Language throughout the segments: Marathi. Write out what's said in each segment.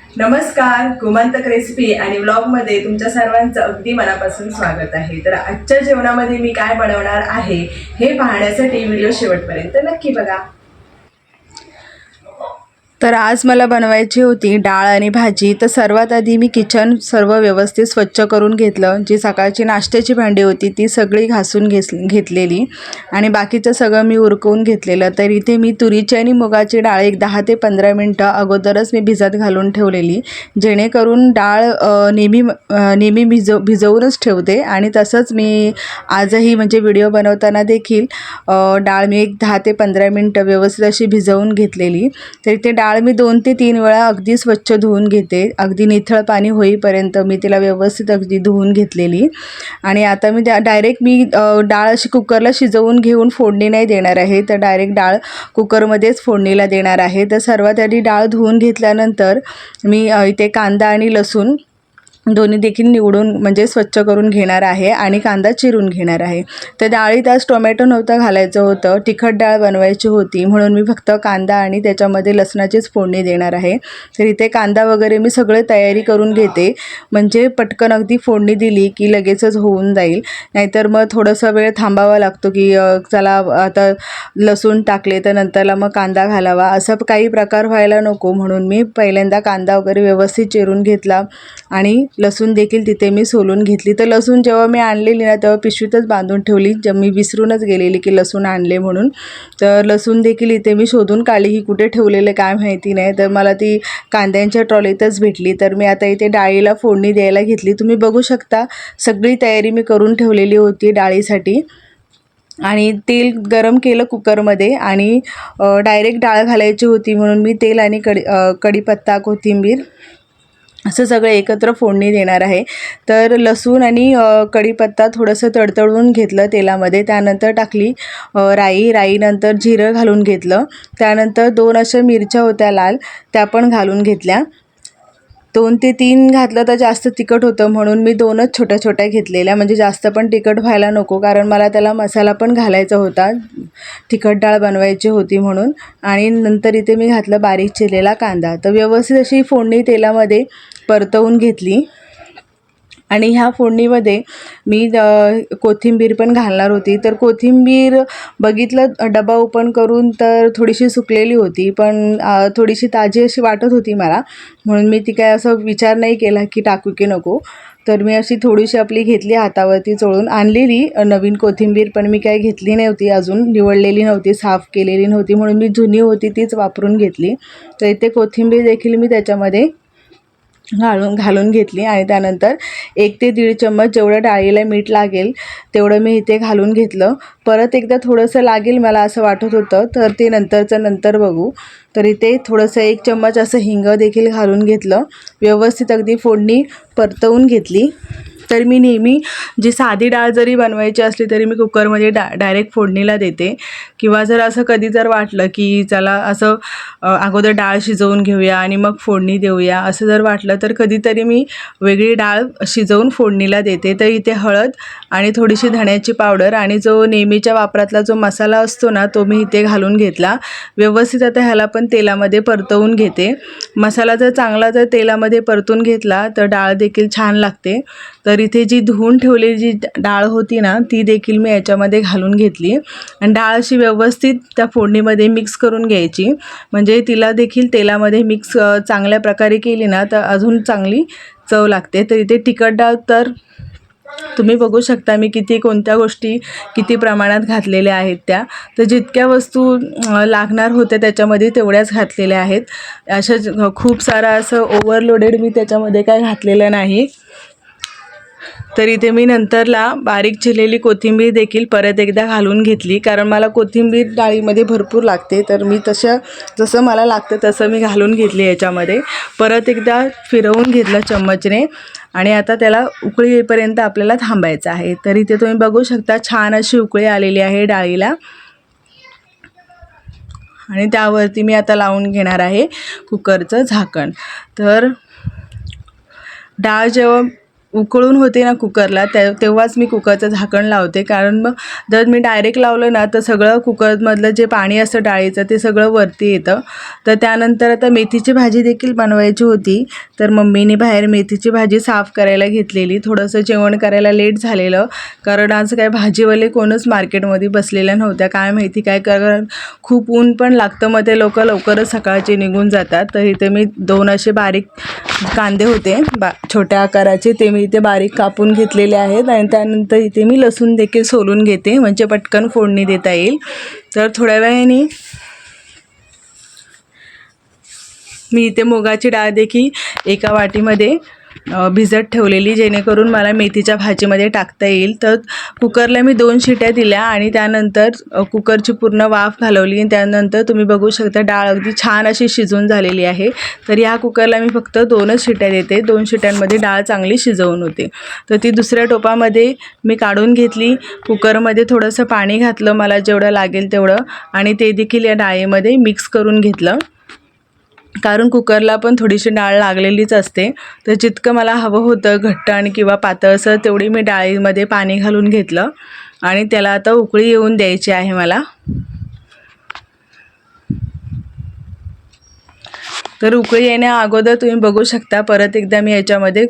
नमस्कार, गोमांतक रेसिपी आणि व्लॉगमध्ये तुमच्या सर्वांचं अगदी मनापासून स्वागत आहे। तर आजच्या जेवणामध्ये मी काय बनवणार आहे हे पाहण्यासाठी व्हिडिओ शेवटपर्यंत नक्की बघा। तर आज मला बनवायची होती डाळ आणि भाजी। तर सर्वात आधी मी किचन सर्व व्यवस्थित स्वच्छ करून घेतलं। जी सकाळची नाश्त्याची भांडी होती ती सगळी घासून घेतलेली आणि बाकीचं सगळं मी उरकवून घेतलेलं। तर इथे मी तुरीची आणि मुगाची डाळ एक 10 ते 15 मिनिटं अगोदरच मी भिजत घालून ठेवलेली, जेणेकरून डाळ नेहमी भिजवूनच ठेवते। आणि तसंच मी आजही म्हणजे व्हिडिओ बनवताना देखील डाळ मी एक 10 ते 15 मिनिटं व्यवस्थित अशी भिजवून घेतलेली। तर इथे डाळ मी 2 ते 3 वेळा अगदी स्वच्छ धुवून घेते, अगदी निथळ पाणी होईपर्यंत मी तिला व्यवस्थित अगदी धुवून घेतलेली। आणि आता मी डायरेक्ट डाळ अशी कुकरला शिजवून घेऊन फोडणी नाही देणार आहे, तर डायरेक्ट डाळ कुकरमध्येच फोडणीला देणार आहे। तर सर्वात आधी डाळ धुवून घेतल्यानंतर मी इथे कांदा आणि लसूण दोन्ही देखील निवडून म्हणजे स्वच्छ करून घेणार आहे आणि कांदा चिरून घेणार आहे। तर डाळीत आज टोमॅटो नव्हतं घालायचं होतं, तिखट डाळ बनवायची होती, म्हणून मी फक्त कांदा आणि त्याच्यामध्ये लसणाचीच फोडणी देणार आहे। तर इथे कांदा वगैरे मी सगळे तयारी करून घेते, म्हणजे पटकन अगदी फोडणी दिली की लगेचच होऊन जाईल। नाहीतर मग थोडासा वेळ थांबावा लागतो की चला आता लसूण टाकले तर नंतरला मग कांदा घालावा, असं काही प्रकार व्हायला नको, म्हणून मी पहिल्यांदा कांदा वगैरे व्यवस्थित चिरून घेतला आणि लसूण देखील तिथे मी सोलून घेतली। तर लसूण जेव्हा मी आणलेली ना तेव्हा पिशवीतच बांधून ठेवली, जेव्हा मी विसरूनच गेलेली की लसूण आणले म्हणून। तर लसूण देखील इथे मी शोधून काढली, ही कुठे ठेवलेले काय माहिती नाही, तर मला ती कांद्यांच्या ट्रॉलीतच भेटली। तर मी आता इथे डाळीला फोडणी द्यायला घेतली। तुम्ही बघू शकता सगळी तयारी मी करून ठेवलेली होती डाळीसाठी। आणि तेल गरम केलं कुकरमध्ये आणि डायरेक्ट डाळ घालायची होती, म्हणून मी तेल आणि कढीपत्ता, कोथिंबीर असं सगळं एकत्र फोडणी देणार आहे। तर लसूण आणि कढीपत्ता थोडंसं तडतडून घेतलं तेलामध्ये, त्यानंतर टाकली राईनंतर जिरं घालून घेतलं, त्यानंतर 2 अशा मिरच्या होत्या लाल त्या पण घालून घेतल्या। 2 ते 3 घातलं तर जास्त तिखट होतं, म्हणून मी 2च छोट्या छोट्या घेतलेल्या, म्हणजे जास्त पण तिखट व्हायला नको, कारण मला त्याला मसाला पण घालायचा होता, तिखट डाळ बनवायची होती म्हणून। आणि नंतर इथे मी घातलं बारीक चिरलेला कांदा। तर व्यवस्थित अशी फोडणी तेलामध्ये परतवून घेतली आणि ह्या फोडणीमध्ये मी कोथिंबीर पण घालणार होती। तर कोथिंबीर बघितलं डबा ओपन करून तर थोडीशी सुकलेली होती, पण थोडीशी ताजी अशी वाटत होती मला, म्हणून मी ती काय असं विचार नाही केला की टाकू की नको। तर मी अशी थोडीशी आपली घेतली, हातावरती चोळून आणलेली नवीन कोथिंबीर, पण मी काय घेतली नव्हती, अजून निवडलेली नव्हती, साफ केलेली नव्हती, म्हणून मी जुनी होती तीच वापरून घेतली। तर इथे कोथिंबीर देखील मी त्याच्यामध्ये घालून घेतली आणि त्यानंतर 1 ते 1.5 चम्मच जेवढं डाळीला मीठ लागेल तेवढं मी इथे घालून घेतलं। परत एकदा थोडंसं लागेल मला असं वाटत होतं, तर ते नंतर बघू। तर इथे थोडंसं 1 चम्मच असं हिंग देखील घालून घेतलं, व्यवस्थित अगदी फोडणी परतवून घेतली। तर मी नेहमी जी साधी डाळ जरी बनवायची असली तरी मी कुकरमध्ये डायरेक्ट फोडणीला देते, किंवा जर असं कधी जर वाटलं की चला असं अगोदर डाळ शिजवून घेऊया आणि मग फोडणी देऊया, असं जर वाटलं तर कधीतरी मी वेगळी डाळ शिजवून फोडणीला देते। तर इथे हळद आणि थोडीशी धण्याची पावडर आणि जो नेहमीच्या वापरातला जो मसाला असतो ना तो मी इथे घालून घेतला। व्यवस्थित आता ह्याला पण तेलामध्ये परतवून घेते। मसाला जर चांगला तेलामध्ये परतून घेतला तर डाळ देखील छान लागते। तर इथे जी धुवून ठेवलेली जी डाळ होती ना ती देखील मी याच्यामध्ये घालून घेतली आणि डाळ अशी व्यवस्थित त्या फोडणीमध्ये मिक्स करून घ्यायची, म्हणजे तिला देखील तेलामध्ये मिक्स चांगल्या प्रकारे केली ना तर अजून चांगली चव लागते। तर इथे तिखट डाळ तर तुम्ही बघू शकता मी कोणत्या गोष्टी किती प्रमाणात घातलेल्या आहेत त्या, तर जितक्या वस्तू लागणार होत्या त्याच्यामध्ये तेवढ्याच घातलेल्या आहेत। अशा खूप सारा असं ओव्हरलोडेड मी त्याच्यामध्ये काय घातलेलं नाही। तर इथे मी नंतरला बारीक चिरलेली कोथिंबीर देखील परत एकदा घालून घेतली, कारण मला कोथिंबीर डाळीमध्ये भरपूर लागते, तर मी जसं मला लागतं तसं मी घालून घेतली याच्यामध्ये। परत एकदा फिरवून घेतलं चम्मचने आणि आता त्याला उकळी येईपर्यंत आपल्याला थांबायचं आहे। तर इथे तुम्ही बघू शकता छान अशी उकळी आलेली आहे डाळीला आणि त्यावरती मी आता लावून घेणार आहे कुकरचं झाकण। तर डाळ जेव्हा उकळून होते ना कुकरला तेव्हाच मी कुकरचं झाकण लावते, कारण मग जर मी डायरेक्ट लावलं ना तर सगळं कुकरमधलं जे पाणी असतं डाळीचं ते सगळं वरती येतं. तर त्यानंतर आता मेथीची भाजी देखील बनवायची होती, तर मम्मीने बाहेर मेथीची भाजी साफ करायला घेतलेली. थोडंसं जेवण करायला लेट झालेलं, कारण आज काय भाजीवाले कोणच मार्केटमध्ये बसलेल्या नव्हत्या. काय माहिती काय, कारण खूप ऊन पण लागतं, मग ते लोक लवकरच सकाळचे निघून जातात. तर इथे मी 2 असे बारीक कांदे होते छोट्या आकाराचे, ते मी इथे बारीक कापून घेतलेले आहेत. आणि त्यानंतर इथे मी लसूण देखील सोलून घेते, म्हणजे पटकन फोडणी देता येईल. तर थोड्या वेळाने मी इथे मुगाची डाळ देखील एका वाटीमध्ये भिजत ठेवलेली, जेणेकरून मला मेथीच्या भाजीमध्ये टाकता येईल. तर कुकरला मी 2 शिट्या दिल्या आणि त्यानंतर कुकरची पूर्ण वाफ घालवली. त्यानंतर तुम्ही बघू शकता डाळ अगदी छान अशी शिजून झालेली आहे. तर ह्या कुकरला मी फक्त 2च शिट्या देते, 2 शिट्यांमध्ये डाळ चांगली शिजवून होते. तर ती दुसऱ्या टोपामध्ये मी काढून घेतली. कुकरमध्ये थोडंसं पाणी घातलं मला जेवढं लागेल तेवढं, आणि ते देखील या डाळीमध्ये मिक्स करून घेतलं, कारण कुकरला पण थोडीशी डाळ लागलेलीच असते. तर जितकं मला हवं होतं घट्ट आणि किंवा पातळसर तेवढी मी डाळीमध्ये पाणी घालून घेतलं आणि त्याला आता उकळी येऊन द्यायची आहे मला. तर उकळी येण्या अगोदर तुम्ही बघू शकता परत एकदा मी याच्यामध्ये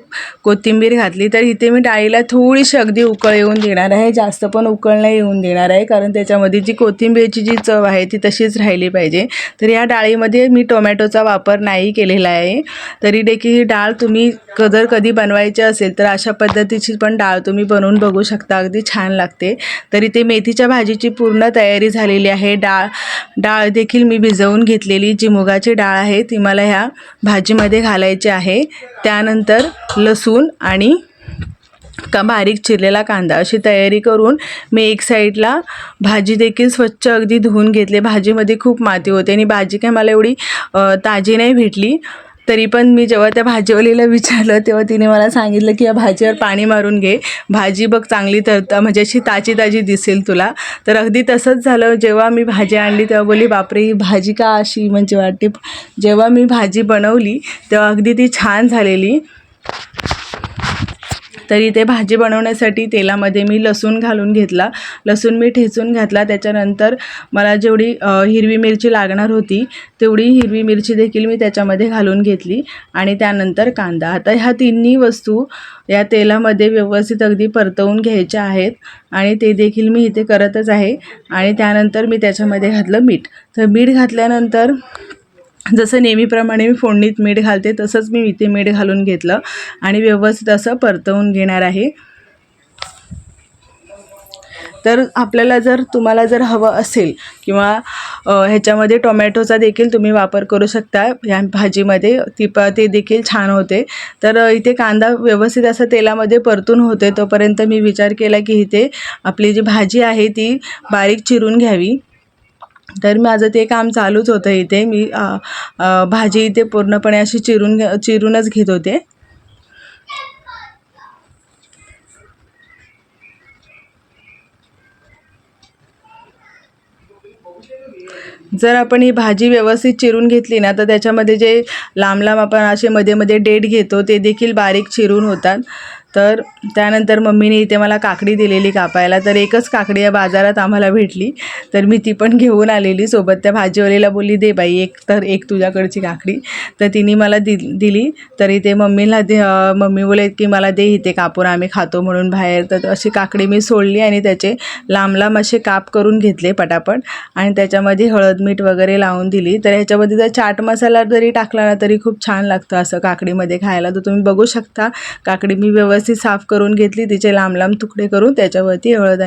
कोथिंबीर घातली. तर इथे मी डाळीला थोडीशी अगदी उकळ येऊन देणार आहे, जास्त पण उकळ नाही येऊन देणार आहे, कारण त्याच्यामध्ये जी कोथिंबीरची जी चव आहे ती तशीच राहिली पाहिजे. तर या डाळीमध्ये मी टोमॅटोचा वापर नाही केलेला आहे. तरी देखील ही डाळ तुम्ही जर कधी बनवायची असेल तर अशा पद्धतीची पण डाळ तुम्ही बनवून बघू शकता, अगदी छान लागते. तर इथे मेथीच्या भाजीची पूर्ण तयारी झालेली आहे. डाळ देखील मी भिजवून घेतलेली जी मुगाची डाळ आहे ती मला ह्या भाजीमध्ये घालायची आहे. त्यानंतर लसूण आणि बारीक चिरलेला कांदा अशी तयारी करून मी एक साईडला भाजी देखील स्वच्छ अगदी धुवून घेतले. भाजीमध्ये खूप माती होते आणि भाजी काय मला एवढी ताजी नाही भेटली. तरी पण मी जेव्हा त्या भाजीवालीला विचारलं तेव्हा तिने मला सांगितलं की या भाजीवर पाणी मारून घे, भाजी बघ चांगली तर म्हणजे अशी ताजी ताजी दिसेल तुला. तर अगदी तसंच झालं. जेव्हा मी भाजी आणली तेव्हा बोलली बापरे ही भाजी का अशी म्हणजे वाटते. जेव्हा मी भाजी बनवली तेव्हा अगदी ती छान झालेली. तरी ते भाजी बनवण्यासाठी तेलामध्ये मी लसूण घालून घेतला, लसूण मी ठेचून घातला. त्याच्यानंतर मला जेवढी हिरवी मिरची लागणार होती तेवढी हिरवी मिरची देखील मी त्याच्यामध्ये घालून घेतली आणि त्यानंतर कांदा. आता ह्या तिन्ही वस्तू या तेलामध्ये व्यवस्थित अगदी परतवून घ्यायच्या आहेत आणि ते देखील मी इथे करतच आहे. आणि त्यानंतर मी त्याच्यामध्ये घातलं मीठ. तर मीठ घातल्यानंतर जसं नेहमीप्रमाणे मी फोडणीत मीठ घालते तसंच मी इथे मीठ घालून घेतलं आणि व्यवस्थित असं परतवून घेणार आहे. तर आपल्याला तुम्हाला जर हवं असेल किंवा ह्याच्यामध्ये टोमॅटोचा देखील तुम्ही वापर करू शकता या भाजीमध्ये, ते देखील छान होते. तर इथे कांदा व्यवस्थित असं तेलामध्ये परतून होते तोपर्यंत मी विचार केला की इथे आपली जी भाजी आहे ती बारीक चिरून घ्यावी. तर माझं ते काम चालूच होतं. इथे मी भाजी इथे पूर्णपणे अशी चिरूनच घेत होते. जर आपण ही भाजी व्यवस्थित चिरून घेतली ना तर त्याच्यामध्ये जे लांब लांब आपण असे मध्ये मध्ये देठ घेतो ते देखील बारीक चिरून होतात. तर त्यानंतर मम्मीने इथे मला काकडी दिलेली कापायला. तर एकच काकडी या बाजारात आम्हाला भेटली तर मी ती पण घेऊन आलेली सोबत. त्या भाजीवालीला बोलली दे बाई एक तुझ्याकडची काकडी. तर तिने मला दिली. तर इथे मम्मी बोलले की मला दे इथे कापून आम्ही खातो म्हणून बाहेर. तर अशी काकडी मी सोडली आणि त्याचे लांब लांब असे काप करून घेतले पटापट आणि त्याच्यामध्ये हळद मीठ वगैरे लावून दिली. तर ह्याच्यामध्ये जर चाट मसाला जरी टाकला ना तरी खूप छान लागतं असं काकडीमध्ये खायला. तर तुम्ही बघू शकता काकडी मी व्यवस्थित साफ करून घेतली, तिचे लांब लांब तुकडे करून त्याच्यावरती हळद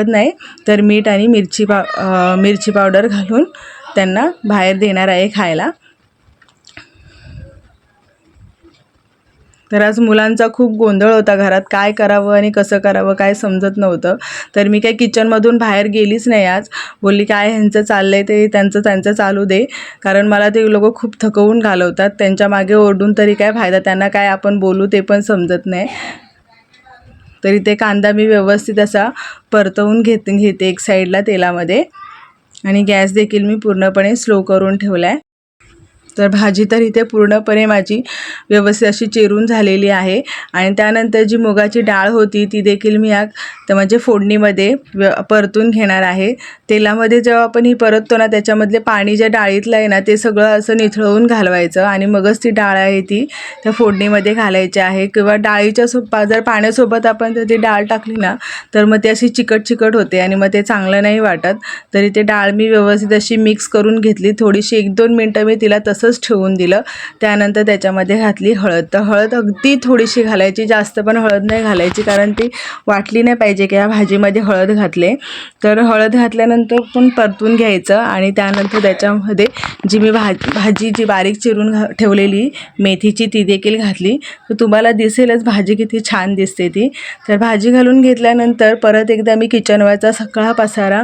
नाही तर मीठ आणि मिरची पावडर घालून त्यांना बाहेर देणार आहे खायला. तर आज मुलांचा खूप गोंधळ होता घरात, काय करावं आणि कसं करावं काय समजत नव्हतं. तर मी काही किचनमधून बाहेर गेलीच नाही आज. बोलली काय ह्यांचं चाललं आहे ते त्यांचं चालू दे, कारण मला ते लोक खूप थकवून घालवतात. त्यांच्या मागे ओरडून तरी काय फायदा, त्यांना काय आपण बोलू ते पण समजत नाही. तरी ते कांदा मी व्यवस्थित असा परतवून घेते एक साईडला तेलामध्ये आणि गॅस देखील मी पूर्णपणे स्लो करून ठेवला आहे. तर भाजी तर इथे पूर्णपणे माझी व्यवस्थित अशी चिरून झालेली आहे आणि त्यानंतर जी मुगाची डाळ होती ती देखील मी म्हणजे फोडणीमध्ये परतून घेणार आहे. तेलामध्ये जेव्हा आपण ही परततो ना त्याच्यामधले पाणी जे डाळीतलं आहे ना ते सगळं असं निथळवून घालवायचं आणि मगच ती डाळ आहे ती त्या फोडणीमध्ये घालायची आहे. किंवा डाळीच्या जर पाण्यासोबत आपण जर ती डाळ टाकली ना तर मग ती अशी चिकट होते आणि मग ते चांगलं नाही वाटत. तरी ते डाळ मी व्यवस्थित अशी मिक्स करून घेतली. थोडीशी 1-2 मिनटं मी तिला तसंच ठेवून दिलं. त्यानंतर त्याच्यामध्ये घातली हळद. तर हळद अगदी थोडीशी घालायची, जास्त पण हळद नाही घालायची कारण ती वाटली नाही पाहिजे की या भाजीमध्ये हळद घातले. तर हळद घातल्यानंतर पण परतून घ्यायचं आणि त्यानंतर त्याच्यामध्ये जी मी भाजी जी बारीक चिरून ठेवलेली मेथीची ती देखील घातली. तर तुम्हाला दिसेलच भाजी किती छान दिसते ती. तर भाजी घालून घेतल्यानंतर परत एकदा मी किचनवरचा सगळा पसारा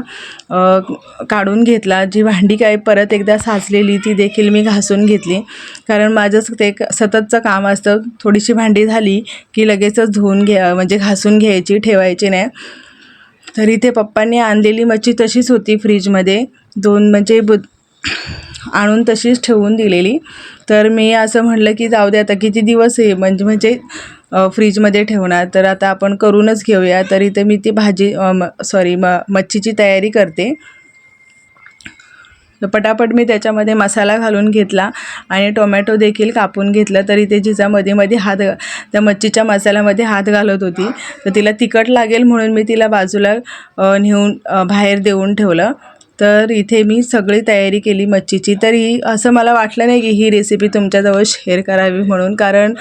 काढून घेतला. जी भांडी काय परत एकदा साचलेली ती देखील मी घासून घेतली कारण माझंच ते सततचं काम असतं. थोडीशी भांडी झाली की लगेचच धुवून म्हणजे घासून घ्यायची, ठेवायची नाही. तर इथे पप्पांनी आणलेली मच्छी तशीच होती फ्रीजमध्ये, 2 म्हणजे आणून तशीच ठेवून दिलेली. तर मी असं म्हटलं की जाऊ दे आता किती दिवस आहे म्हणजे फ्रीजमध्ये ठेवणार, तर आता आपण करूनच घेऊया. तर इथे मी ती मच्छीची तयारी करते. पटापट मी त्याच्यामध्ये मसाला घालून घेतला आणि टोमॅटो देखील कापून घेतलं. तरी ते जिजा मध्ये त्या मच्छीच्या मसाल्यामध्ये हात घालत होती. तर तिला तिखट लागेल म्हणून मी तिला बाजूला नेऊन बाहेर देऊन ठेवलं. तर इथे मी सगळी तयारी केली मच्छीची. तरी असं मला वाटलं नाही की ही रेसिपी तुमच्याजवळ शेअर करावी म्हणून, कारण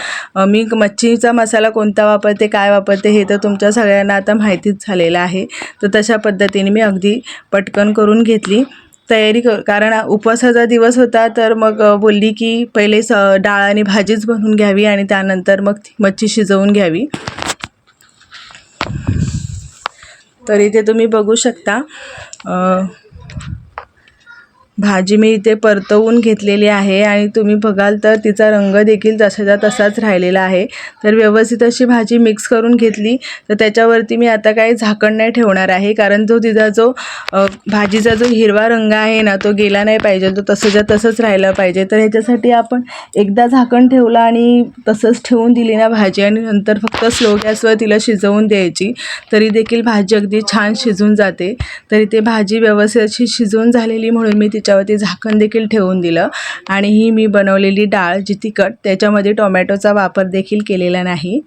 मी मच्छीचा मसाला कोणता वापरते, काय वापरते हे तर तुमच्या सगळ्यांना आता माहितीच झालेलं आहे. तर तशा पद्धतीने मी अगदी पटकन करून घेतली तयारी कारण उपवासाचा दिवस होता. तर मग बोलली की पहिले डाळ आणि भाजीच बनवून घ्यावी आणि त्यानंतर मग मच्छी शिजवून घ्यावी. तर इथे तुम्ही बघू शकता भाजी मी इथे परतवून घेतलेली आहे आणि तुम्ही बघाल तर तिचा रंग देखील तसाच्या तसाच राहिलेला आहे. तर व्यवस्थित अशी भाजी मिक्स करून घेतली. तर त्याच्यावरती मी आता काही झाकण नाही ठेवणार आहे कारण तिचा जो भाजीचा जो हिरवा रंग आहे ना तो गेला नाही पाहिजे, तो तसंच्या तसंच राहिला पाहिजे. तर ह्याच्यासाठी आपण एकदा झाकण ठेवलं आणि तसंच ठेवून दिली ना भाजी आणि नंतर फक्त स्लो गॅसवर तिला शिजवून द्यायची, तरी देखील भाजी अगदी छान शिजून जाते. तरी ते भाजी व्यवस्थित अशी शिजवून झालेली म्हणून मी त्याच्यावरती झाकण देखील ठेवून दिलं. आणि ही मी बनवलेली डाळ जी तिखट, त्याच्यामध्ये टोमॅटोचा वापर देखील केलेला नाही.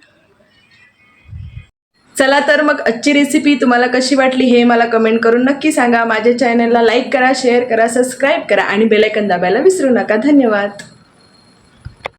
चला तर मग आजची रेसिपी तुम्हाला कशी वाटली हे मला कमेंट करून नक्की सांगा. माझ्या चॅनलला लाईक करा, शेअर करा, सबस्क्राईब करा आणि बेल आयकॉन दाबायला विसरू नका. धन्यवाद.